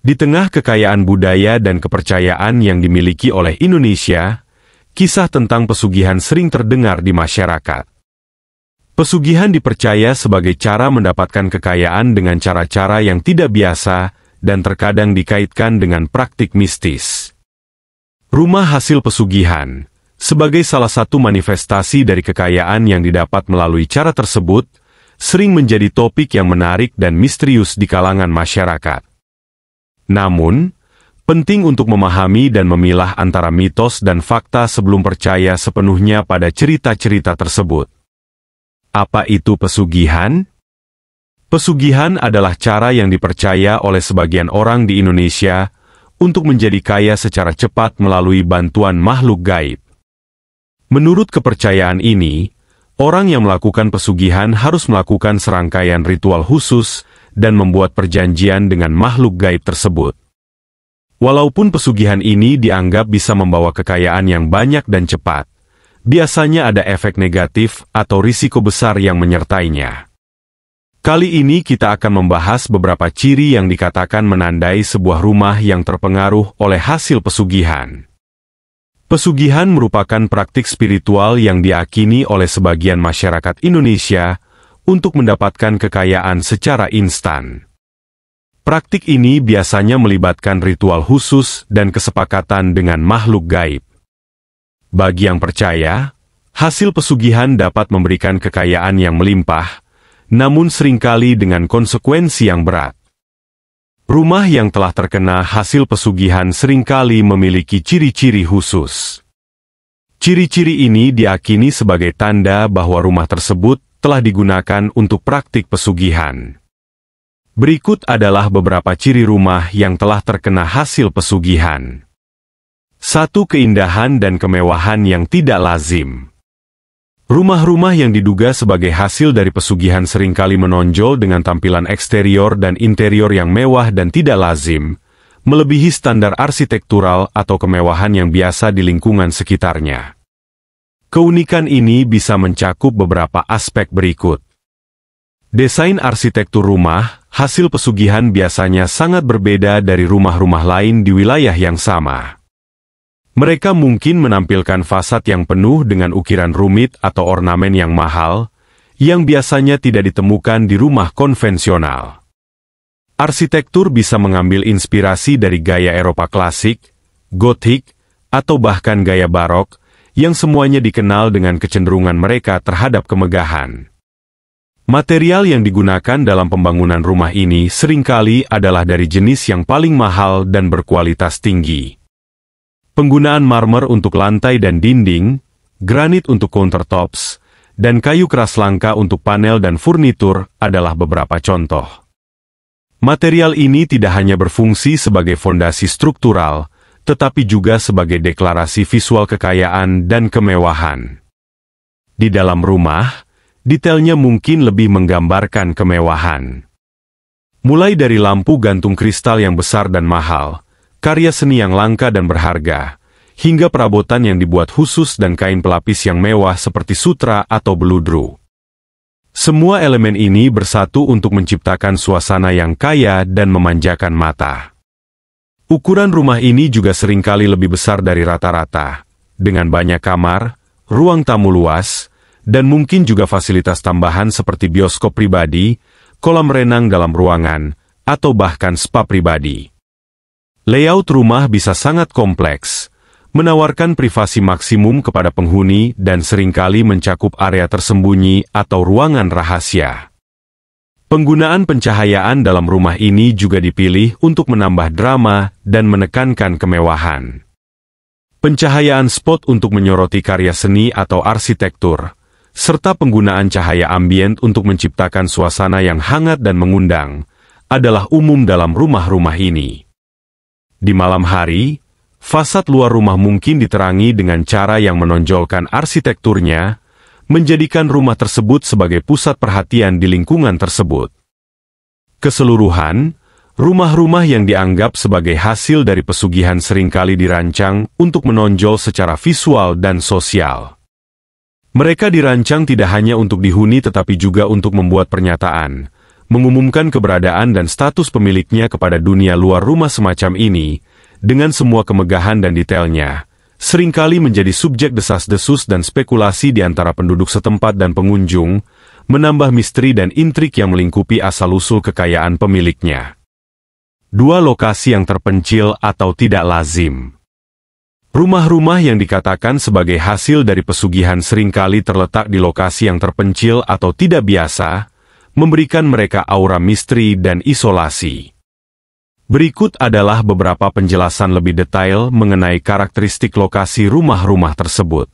Di tengah kekayaan budaya dan kepercayaan yang dimiliki oleh Indonesia, kisah tentang pesugihan sering terdengar di masyarakat. Pesugihan dipercaya sebagai cara mendapatkan kekayaan dengan cara-cara yang tidak biasa dan terkadang dikaitkan dengan praktik mistis. Rumah hasil pesugihan, sebagai salah satu manifestasi dari kekayaan yang didapat melalui cara tersebut, sering menjadi topik yang menarik dan misterius di kalangan masyarakat. Namun, penting untuk memahami dan memilah antara mitos dan fakta sebelum percaya sepenuhnya pada cerita-cerita tersebut. Apa itu pesugihan? Pesugihan adalah cara yang dipercaya oleh sebagian orang di Indonesia untuk menjadi kaya secara cepat melalui bantuan makhluk gaib. Menurut kepercayaan ini, orang yang melakukan pesugihan harus melakukan serangkaian ritual khusus dan membuat perjanjian dengan makhluk gaib tersebut. Walaupun pesugihan ini dianggap bisa membawa kekayaan yang banyak dan cepat, biasanya ada efek negatif atau risiko besar yang menyertainya. Kali ini kita akan membahas beberapa ciri yang dikatakan menandai sebuah rumah yang terpengaruh oleh hasil pesugihan. Pesugihan merupakan praktik spiritual yang diyakini oleh sebagian masyarakat Indonesia untuk mendapatkan kekayaan secara instan. Praktik ini biasanya melibatkan ritual khusus dan kesepakatan dengan makhluk gaib. Bagi yang percaya, hasil pesugihan dapat memberikan kekayaan yang melimpah, namun seringkali dengan konsekuensi yang berat. Rumah yang telah terkena hasil pesugihan seringkali memiliki ciri-ciri khusus. Ciri-ciri ini diyakini sebagai tanda bahwa rumah tersebut telah digunakan untuk praktik pesugihan. Berikut adalah beberapa ciri rumah yang telah terkena hasil pesugihan. 1. Keindahan dan kemewahan yang tidak lazim. Rumah-rumah yang diduga sebagai hasil dari pesugihan seringkali menonjol dengan tampilan eksterior dan interior yang mewah dan tidak lazim, melebihi standar arsitektural atau kemewahan yang biasa di lingkungan sekitarnya. Keunikan ini bisa mencakup beberapa aspek berikut. Desain arsitektur rumah, hasil pesugihan biasanya sangat berbeda dari rumah-rumah lain di wilayah yang sama. Mereka mungkin menampilkan fasad yang penuh dengan ukiran rumit atau ornamen yang mahal, yang biasanya tidak ditemukan di rumah konvensional. Arsitektur bisa mengambil inspirasi dari gaya Eropa klasik, gotik, atau bahkan gaya barok, yang semuanya dikenal dengan kecenderungan mereka terhadap kemegahan. Material yang digunakan dalam pembangunan rumah ini seringkali adalah dari jenis yang paling mahal dan berkualitas tinggi. Penggunaan marmer untuk lantai dan dinding, granit untuk countertops, dan kayu keras langka untuk panel dan furnitur adalah beberapa contoh. Material ini tidak hanya berfungsi sebagai fondasi struktural, tetapi juga sebagai deklarasi visual kekayaan dan kemewahan. Di dalam rumah, detailnya mungkin lebih menggambarkan kemewahan. Mulai dari lampu gantung kristal yang besar dan mahal, karya seni yang langka dan berharga, hingga perabotan yang dibuat khusus dan kain pelapis yang mewah seperti sutra atau beludru. Semua elemen ini bersatu untuk menciptakan suasana yang kaya dan memanjakan mata. Ukuran rumah ini juga seringkali lebih besar dari rata-rata, dengan banyak kamar, ruang tamu luas, dan mungkin juga fasilitas tambahan seperti bioskop pribadi, kolam renang dalam ruangan, atau bahkan spa pribadi. Layout rumah bisa sangat kompleks, menawarkan privasi maksimum kepada penghuni dan seringkali mencakup area tersembunyi atau ruangan rahasia. Penggunaan pencahayaan dalam rumah ini juga dipilih untuk menambah drama dan menekankan kemewahan. Pencahayaan spot untuk menyoroti karya seni atau arsitektur, serta penggunaan cahaya ambient untuk menciptakan suasana yang hangat dan mengundang, adalah umum dalam rumah-rumah ini. Di malam hari, fasad luar rumah mungkin diterangi dengan cara yang menonjolkan arsitekturnya, menjadikan rumah tersebut sebagai pusat perhatian di lingkungan tersebut. Keseluruhan, rumah-rumah yang dianggap sebagai hasil dari pesugihan seringkali dirancang untuk menonjol secara visual dan sosial. Mereka dirancang tidak hanya untuk dihuni tetapi juga untuk membuat pernyataan mengumumkan keberadaan dan status pemiliknya kepada dunia luar rumah semacam ini, dengan semua kemegahan dan detailnya, seringkali menjadi subjek desas-desus dan spekulasi di antara penduduk setempat dan pengunjung, menambah misteri dan intrik yang melingkupi asal-usul kekayaan pemiliknya. 2. Lokasi yang terpencil atau tidak lazim. Rumah-rumah yang dikatakan sebagai hasil dari pesugihan seringkali terletak di lokasi yang terpencil atau tidak biasa, memberikan mereka aura misteri dan isolasi. Berikut adalah beberapa penjelasan lebih detail mengenai karakteristik lokasi rumah-rumah tersebut.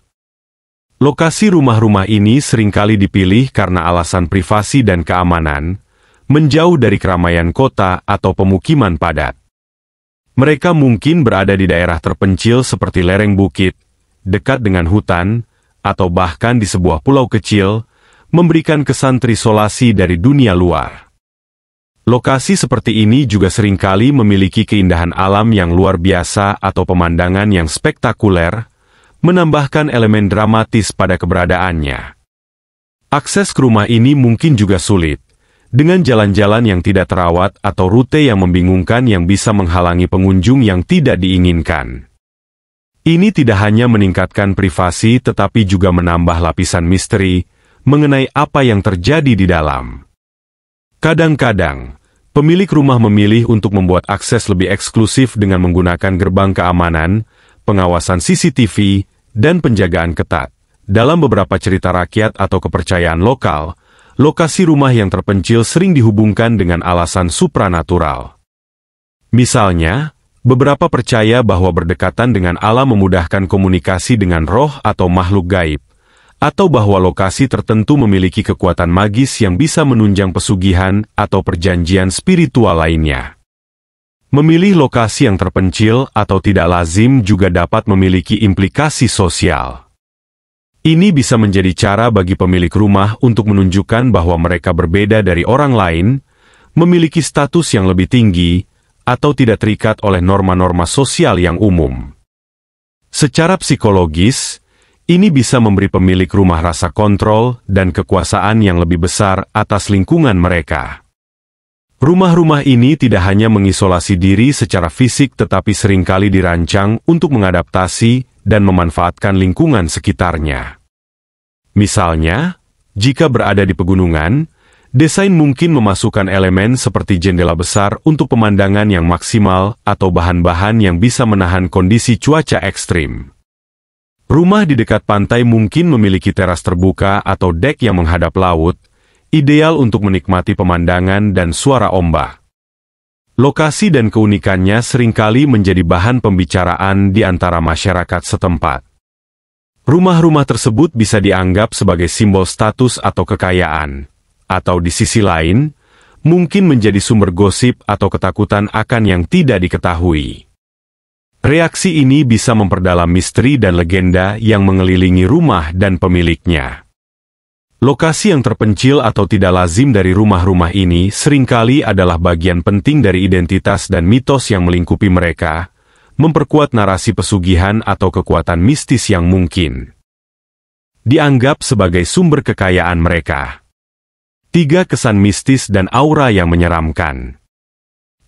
Lokasi rumah-rumah ini seringkali dipilih karena alasan privasi dan keamanan, menjauh dari keramaian kota atau pemukiman padat. Mereka mungkin berada di daerah terpencil seperti lereng bukit, dekat dengan hutan, atau bahkan di sebuah pulau kecil, memberikan kesan terisolasi dari dunia luar. Lokasi seperti ini juga seringkali memiliki keindahan alam yang luar biasa atau pemandangan yang spektakuler, menambahkan elemen dramatis pada keberadaannya. Akses ke rumah ini mungkin juga sulit, dengan jalan-jalan yang tidak terawat atau rute yang membingungkan yang bisa menghalangi pengunjung yang tidak diinginkan. Ini tidak hanya meningkatkan privasi tetapi juga menambah lapisan misteri mengenai apa yang terjadi di dalam. Kadang-kadang, pemilik rumah memilih untuk membuat akses lebih eksklusif dengan menggunakan gerbang keamanan, pengawasan CCTV, dan penjagaan ketat. Dalam beberapa cerita rakyat atau kepercayaan lokal, lokasi rumah yang terpencil sering dihubungkan dengan alasan supranatural. Misalnya, beberapa percaya bahwa berdekatan dengan alam memudahkan komunikasi dengan roh atau makhluk gaib, atau bahwa lokasi tertentu memiliki kekuatan magis yang bisa menunjang pesugihan atau perjanjian spiritual lainnya. Memilih lokasi yang terpencil atau tidak lazim juga dapat memiliki implikasi sosial. Ini bisa menjadi cara bagi pemilik rumah untuk menunjukkan bahwa mereka berbeda dari orang lain, memiliki status yang lebih tinggi, atau tidak terikat oleh norma-norma sosial yang umum. Secara psikologis, ini bisa memberi pemilik rumah rasa kontrol dan kekuasaan yang lebih besar atas lingkungan mereka. Rumah-rumah ini tidak hanya mengisolasi diri secara fisik tetapi seringkali dirancang untuk mengadaptasi dan memanfaatkan lingkungan sekitarnya. Misalnya, jika berada di pegunungan, desain mungkin memasukkan elemen seperti jendela besar untuk pemandangan yang maksimal atau bahan-bahan yang bisa menahan kondisi cuaca ekstrim. Rumah di dekat pantai mungkin memiliki teras terbuka atau dek yang menghadap laut, ideal untuk menikmati pemandangan dan suara ombak. Lokasi dan keunikannya seringkali menjadi bahan pembicaraan di antara masyarakat setempat. Rumah-rumah tersebut bisa dianggap sebagai simbol status atau kekayaan, atau di sisi lain, mungkin menjadi sumber gosip atau ketakutan akan yang tidak diketahui. Reaksi ini bisa memperdalam misteri dan legenda yang mengelilingi rumah dan pemiliknya. Lokasi yang terpencil atau tidak lazim dari rumah-rumah ini seringkali adalah bagian penting dari identitas dan mitos yang melingkupi mereka, memperkuat narasi pesugihan atau kekuatan mistis yang mungkin dianggap sebagai sumber kekayaan mereka. 3. Kesan mistis dan aura yang menyeramkan.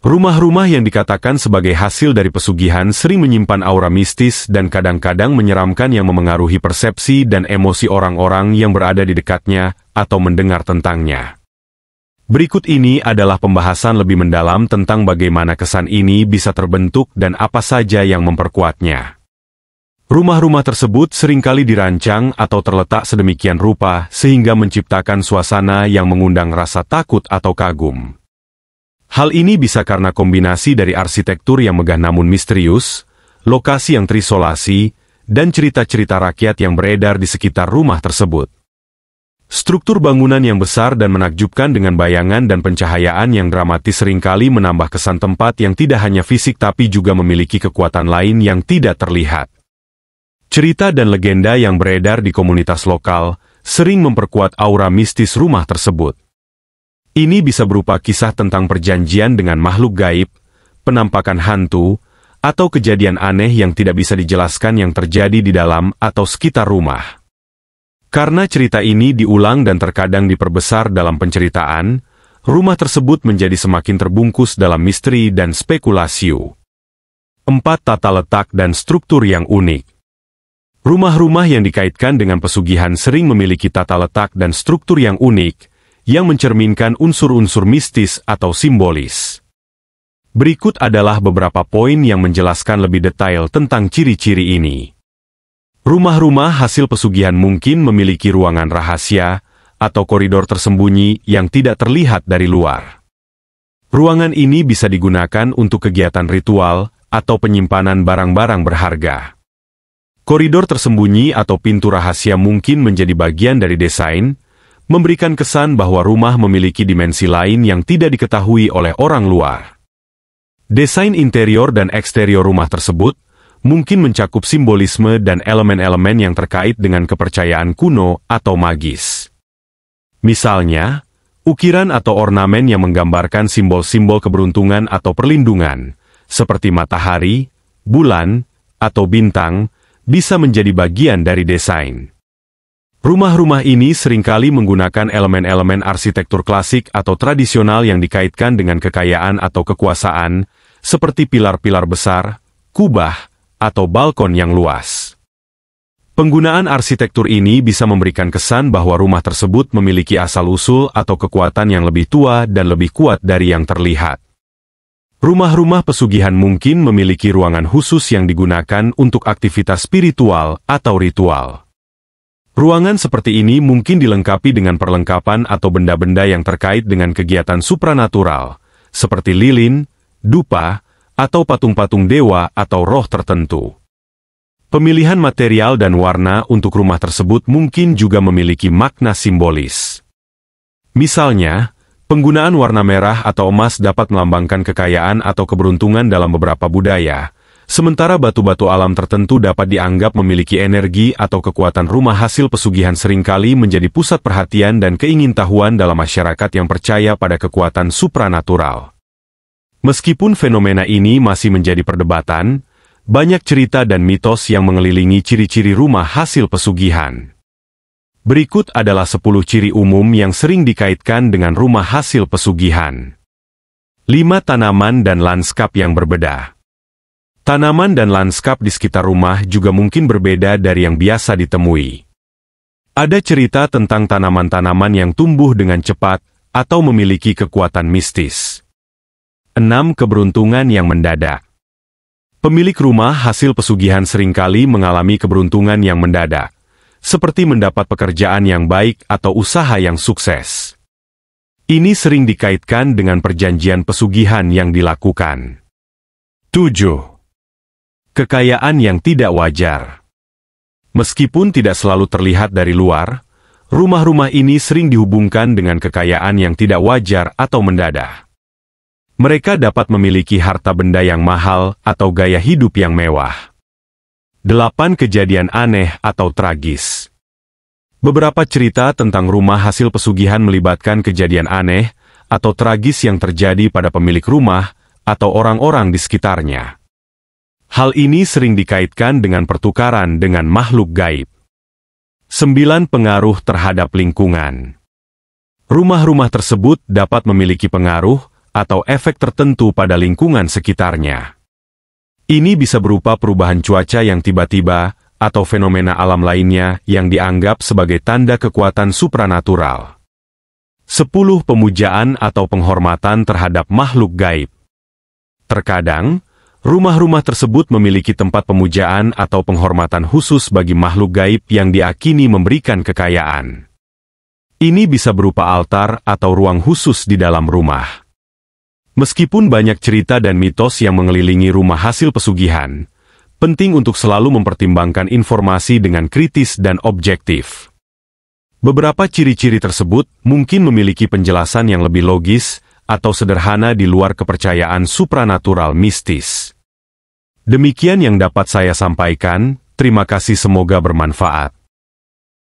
Rumah-rumah yang dikatakan sebagai hasil dari pesugihan sering menyimpan aura mistis dan kadang-kadang menyeramkan yang memengaruhi persepsi dan emosi orang-orang yang berada di dekatnya atau mendengar tentangnya. Berikut ini adalah pembahasan lebih mendalam tentang bagaimana kesan ini bisa terbentuk dan apa saja yang memperkuatnya. Rumah-rumah tersebut seringkali dirancang atau terletak sedemikian rupa sehingga menciptakan suasana yang mengundang rasa takut atau kagum. Hal ini bisa karena kombinasi dari arsitektur yang megah namun misterius, lokasi yang terisolasi, dan cerita-cerita rakyat yang beredar di sekitar rumah tersebut. Struktur bangunan yang besar dan menakjubkan dengan bayangan dan pencahayaan yang dramatis seringkali menambah kesan tempat yang tidak hanya fisik tapi juga memiliki kekuatan lain yang tidak terlihat. Cerita dan legenda yang beredar di komunitas lokal sering memperkuat aura mistis rumah tersebut. Ini bisa berupa kisah tentang perjanjian dengan makhluk gaib, penampakan hantu, atau kejadian aneh yang tidak bisa dijelaskan yang terjadi di dalam atau sekitar rumah. Karena cerita ini diulang dan terkadang diperbesar dalam penceritaan, rumah tersebut menjadi semakin terbungkus dalam misteri dan spekulasi. 4. Tata letak dan struktur yang unik. Rumah-rumah yang dikaitkan dengan pesugihan sering memiliki tata letak dan struktur yang unik, yang mencerminkan unsur-unsur mistis atau simbolis. Berikut adalah beberapa poin yang menjelaskan lebih detail tentang ciri-ciri ini. Rumah-rumah hasil pesugihan mungkin memiliki ruangan rahasia atau koridor tersembunyi yang tidak terlihat dari luar. Ruangan ini bisa digunakan untuk kegiatan ritual atau penyimpanan barang-barang berharga. Koridor tersembunyi atau pintu rahasia mungkin menjadi bagian dari desain, memberikan kesan bahwa rumah memiliki dimensi lain yang tidak diketahui oleh orang luar. Desain interior dan eksterior rumah tersebut mungkin mencakup simbolisme dan elemen-elemen yang terkait dengan kepercayaan kuno atau magis. Misalnya, ukiran atau ornamen yang menggambarkan simbol-simbol keberuntungan atau perlindungan, seperti matahari, bulan, atau bintang, bisa menjadi bagian dari desain. Rumah-rumah ini seringkali menggunakan elemen-elemen arsitektur klasik atau tradisional yang dikaitkan dengan kekayaan atau kekuasaan, seperti pilar-pilar besar, kubah, atau balkon yang luas. Penggunaan arsitektur ini bisa memberikan kesan bahwa rumah tersebut memiliki asal-usul atau kekuatan yang lebih tua dan lebih kuat dari yang terlihat. Rumah-rumah pesugihan mungkin memiliki ruangan khusus yang digunakan untuk aktivitas spiritual atau ritual. Ruangan seperti ini mungkin dilengkapi dengan perlengkapan atau benda-benda yang terkait dengan kegiatan supranatural, seperti lilin, dupa, atau patung-patung dewa atau roh tertentu. Pemilihan material dan warna untuk rumah tersebut mungkin juga memiliki makna simbolis. Misalnya, penggunaan warna merah atau emas dapat melambangkan kekayaan atau keberuntungan dalam beberapa budaya, sementara batu-batu alam tertentu dapat dianggap memiliki energi atau kekuatan. Rumah hasil pesugihan seringkali menjadi pusat perhatian dan keingintahuan dalam masyarakat yang percaya pada kekuatan supranatural. Meskipun fenomena ini masih menjadi perdebatan, banyak cerita dan mitos yang mengelilingi ciri-ciri rumah hasil pesugihan. Berikut adalah 10 ciri umum yang sering dikaitkan dengan rumah hasil pesugihan. 5 tanaman dan lanskap yang berbeda. Tanaman dan lanskap di sekitar rumah juga mungkin berbeda dari yang biasa ditemui. Ada cerita tentang tanaman-tanaman yang tumbuh dengan cepat atau memiliki kekuatan mistis. 6 keberuntungan yang mendadak. Pemilik rumah hasil pesugihan seringkali mengalami keberuntungan yang mendadak, seperti mendapat pekerjaan yang baik atau usaha yang sukses. Ini sering dikaitkan dengan perjanjian pesugihan yang dilakukan. 7. Kekayaan yang tidak wajar. Meskipun tidak selalu terlihat dari luar, rumah-rumah ini sering dihubungkan dengan kekayaan yang tidak wajar atau mendadak. Mereka dapat memiliki harta benda yang mahal atau gaya hidup yang mewah. 8 kejadian aneh atau tragis. Beberapa cerita tentang rumah hasil pesugihan melibatkan kejadian aneh atau tragis yang terjadi pada pemilik rumah atau orang-orang di sekitarnya. Hal ini sering dikaitkan dengan pertukaran dengan makhluk gaib. 9 pengaruh terhadap lingkungan. Rumah-rumah tersebut dapat memiliki pengaruh atau efek tertentu pada lingkungan sekitarnya. Ini bisa berupa perubahan cuaca yang tiba-tiba, atau fenomena alam lainnya yang dianggap sebagai tanda kekuatan supranatural. 10 pemujaan atau penghormatan terhadap makhluk gaib. Terkadang, rumah-rumah tersebut memiliki tempat pemujaan atau penghormatan khusus bagi makhluk gaib yang diakini memberikan kekayaan. Ini bisa berupa altar atau ruang khusus di dalam rumah. Meskipun banyak cerita dan mitos yang mengelilingi rumah hasil pesugihan, penting untuk selalu mempertimbangkan informasi dengan kritis dan objektif. Beberapa ciri-ciri tersebut mungkin memiliki penjelasan yang lebih logis atau sederhana di luar kepercayaan supranatural mistis. Demikian yang dapat saya sampaikan, terima kasih, semoga bermanfaat.